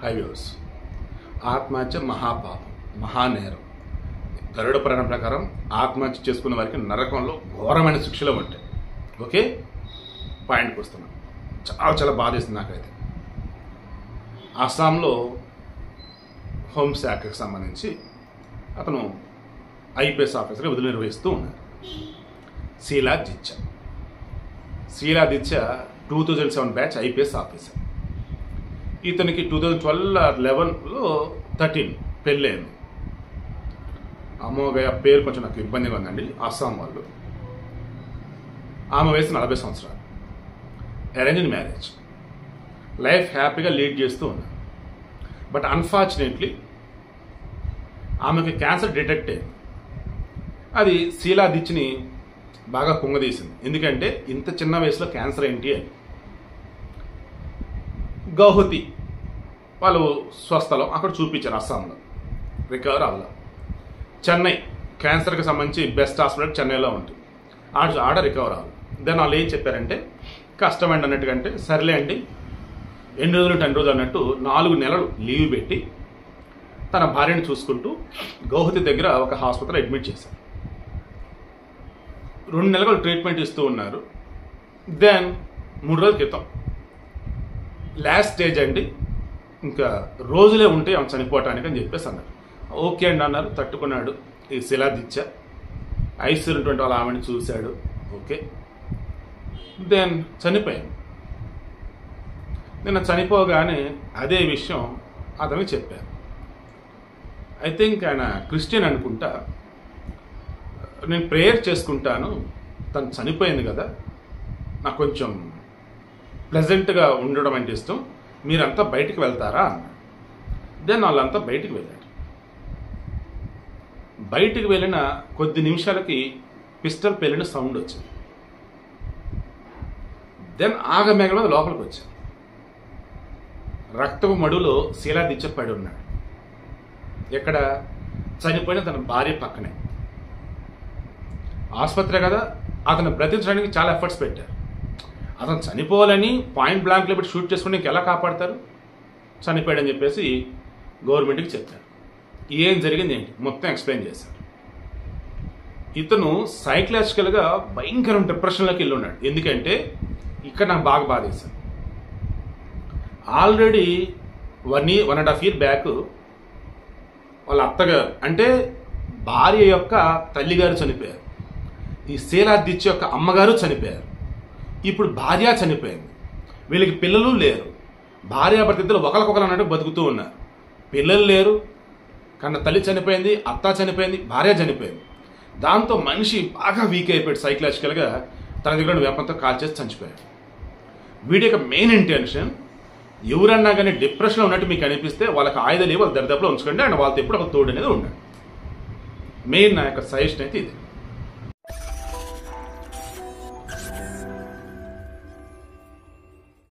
హైవ్యూస్ ఆత్మహత్య మహాపాపం, మహానేరం. గరుడ పురాణం ప్రకారం ఆత్మహత్య చేసుకున్న వారికి నరకంలో ఘోరమైన శిక్షలు ఉంటాయి. ఓకే, పాయింట్కి వస్తున్నాం. చాలా చాలా బాధేస్తుంది నాకైతే. అస్సాంలో హోంశాఖకు సంబంధించి అతను ఐపీఎస్ ఆఫీసర్గా విధులు నిర్వహిస్తూ ఉన్నారు. శీలా దిచ్చ 2007 బ్యాచ్ ఐపీఎస్ ఆఫీసర్. ఇతనికి 2012-11లో 13 పెళ్ళైంది. అమ్మోగయ పేరు కొంచెం నాకు ఇబ్బందిగా ఉందండి. అస్సాం వాళ్ళు. ఆమె వయసు 40 సంవత్సరాలు. Arranged marriage. లైఫ్ హ్యాపీగా లీడ్ చేస్తూ ఉన్నారు. బట్ అన్ఫార్చునేట్లీ ఆమెకి క్యాన్సర్ డిటెక్ట్ అయింది. అది శీలా దిచ్ని బాగా కుంగదీసింది. ఎందుకంటే ఇంత చిన్న వయసులో క్యాన్సర్ ఏంటి అని. గౌహతి వాళ్ళు స్వస్థలం అక్కడ చూపించారు. అస్సాంలో రికవర్ అవ్వాలి. చెన్నై క్యాన్సర్కి సంబంధించి బెస్ట్ హాస్పిటల్ చెన్నైలో ఉంటుంది. ఆడ రికవర్ అవ్వాలి. దెన్ వాళ్ళు ఏం చెప్పారంటే కష్టమండి అన్నట్టుకంటే సర్లే అండి 8 రోజులు 10 రోజులు అన్నట్టు 4 నెలలు లీవ్ పెట్టి తన భార్యను చూసుకుంటూ గౌహతి దగ్గర ఒక హాస్పిటల్ అడ్మిట్ చేశారు. 2 నెలలు ట్రీట్మెంట్ ఇస్తూ ఉన్నారు. దెన్ 3 రోజుల క్రితం లాస్ట్ స్టేజ్ అండి, ఇంకా రోజులే ఉంటే ఆమె చనిపోవటానికి అని చెప్పేసి అన్నారు. ఓకే అండి అన్నారు. తట్టుకున్నాడు. ఈ శీలా దిచ్చ ఐశ్వర్యున్నటువంటి వాళ్ళ ఆమెను చూశాడు. ఓకే, దెన్ చనిపోయాను. నిన్న చనిపోగానే అదే విషయం అతనికి చెప్పారు. ఐ థింక్ ఆయన క్రిస్టియన్ అనుకుంటా. నేను ప్రేయర్ చేసుకుంటాను, తను చనిపోయింది కదా, నాకు కొంచెం ప్లెజెంట్గా ఉండడం అంటే ఇష్టం, మీరంతా బయటికి వెళ్తారా అన్నారు. దెన్ వాళ్ళంతా బయటికి వెళ్ళారు. బయటికి వెళ్ళిన కొద్ది నిమిషాలకి పిస్టల్ పేలిన సౌండ్ వచ్చింది. దెన్ ఆగమేఘల మీద లోపలికి వచ్చారు. రక్తపు మడులో శీలా దిచ్చ పడి ఉన్నాడు. ఎక్కడ? చనిపోయిన తన భార్య పక్కనే. ఆసుపత్రి కదా, అతను బ్రతికించడానికి చాలా ఎఫర్ట్స్ పెట్టారు. అతను చనిపోవాలని పాయింట్ బ్లాంక్లో పెట్టి షూట్ చేసుకుని ఎలా కాపాడతారు? చనిపోయాడని చెప్పేసి గవర్నమెంట్కి చెప్పారు. ఏం జరిగింది ఏంటి మొత్తం ఎక్స్ప్లెయిన్ చేశారు. ఇతను సైకలాజికల్గా భయంకరం డిప్రెషన్లోకి వెళ్ళి ఉన్నాడు. ఎందుకంటే ఇక్కడ నాకు బాగా బాధేశాను. ఆల్రెడీ 1.5 year బ్యాక్ వాళ్ళ అత్తగారు అంటే భార్య యొక్క తల్లిగారు చనిపోయారు. ఈ శీలా దిచ్చ యొక్క అమ్మగారు చనిపోయారు. ఇప్పుడు భార్య చనిపోయింది. వీళ్ళకి పిల్లలు లేరు. భార్యాభర్త ఇద్దరు ఒకరికొకరు అన్నట్టు బతుకుతూ ఉన్నారు. పిల్లలు లేరు, కన్నా తల్లి చనిపోయింది, అత్త చనిపోయింది, భార్య చనిపోయింది. దాంతో మనిషి బాగా వీక్ అయిపోయాడు. సైకలాజికల్గా తన దగ్గర వేపంతో కాల్ చేసి చనిపోయాడు. వీడి యొక్క మెయిన్ ఇంటెన్షన్, ఎవరన్నా కానీ డిప్రెషన్లో ఉన్నట్టు మీకు అనిపిస్తే వాళ్ళకి ఆయుధాలు వాళ్ళ దరిదాపులో ఉంచుకోండి అండ్ వాళ్ళతో ఎప్పుడు ఒక తోడు అనేది ఉండండి. మెయిన్ నా యొక్క సజెషన్ అయితే ఇది.